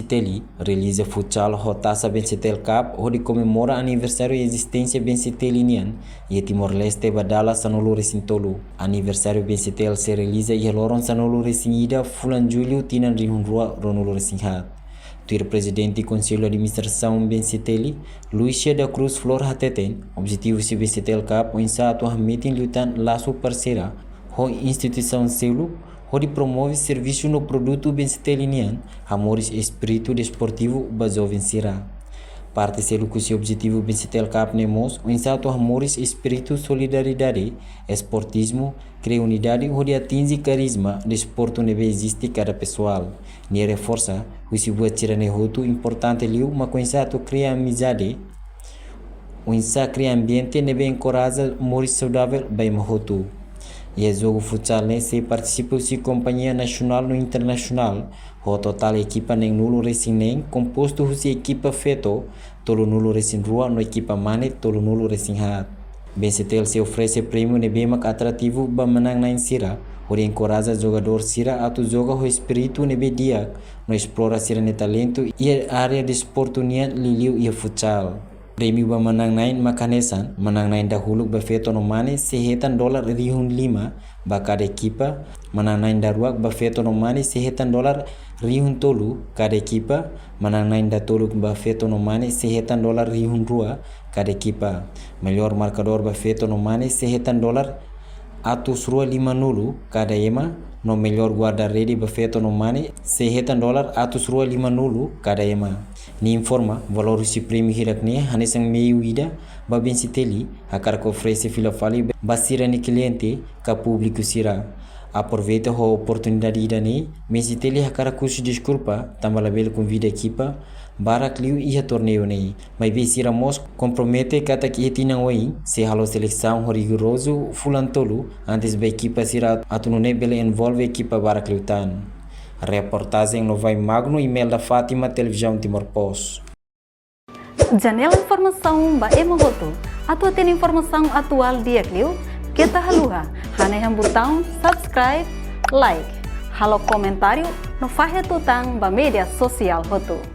Teli realiza futsal ho Taça Bensetel Cup onde comemora aniversário e existência Bensetelinian e Timor-Leste badala sanolo recintolo. Aniversário Bensetel se realiza e loron sanolo resinida fulan julho tinan rihunrua ronolo resinghat. Tuir presidente do Conselho de Administração Benseteli, Lucia da Cruz Flor Hateten, objetivo se Bensetel Cup o insato meeting lutan laço parceira ho instituição selo onde promove serviço no produto bensetelinian, amores espírito desportivo baseado será. Parte selo que seu objetivo Bensetel Cup nemos, o insato amores espírito solidariedade, esportismo, cria unidade onde atinge carisma, desporto neve existe cada pessoal. Ne reforça, o se buat tira nehoto importante liu, mas o insato cria amizade, o insato cria ambiente neve encoraja amores saudável bem mahoto. E o jogo futsal se participa de companhia nacional no internacional. O total equipa nem nulo recém composto de equipa feto, tolo nulo recém rua no equipa mane, tolo nulo recém hat. Bensetel se oferece prêmio nebemak atrativo ba menang na insira, onde encoraja jogador sira atu joga o espírito nebe dia, no explora sira ne talento e a área de esporto nian liliu e futsal. Prêmio ba menang nain makanesan, menang nain dahulu ba feto no mane sehetan $5 ba cada equipa, menang nain daruak ba feto no mane sehetan $3 cada equipa, menang nain datolu ba feto no mane sehetan $2 cada equipa. Melhor marcador ba feto no mane sehetan $50 cada ema, no melhor guarda-rede ba feto no mane sehetan $50 cada ema. Ni informa valor si prêmio hirakne hanesang meio ida ba Benseteli akar que oferece fila fali basira ni cliente ka público sira. Aproveita a oportunidade ida ne Benseteli akar curso desculpa tambalabel convida equipa barak liu e torneio ne. Mas be sira mos compromete kata que tinang wai se halo seleção rigoroso fulantolo antes ba equipa sira atunune bele envolve equipa barak liu tan. Reportagem no Vai Magno, e-mail da Fátima, Televisão Timor-Post. Janela Informação ba Emogoto. Atua tem informação atual dia Clio. Kita haluha. Haneham botão subscribe, like. Halo comentário no Fahia Tutang ba media sosial Hoto.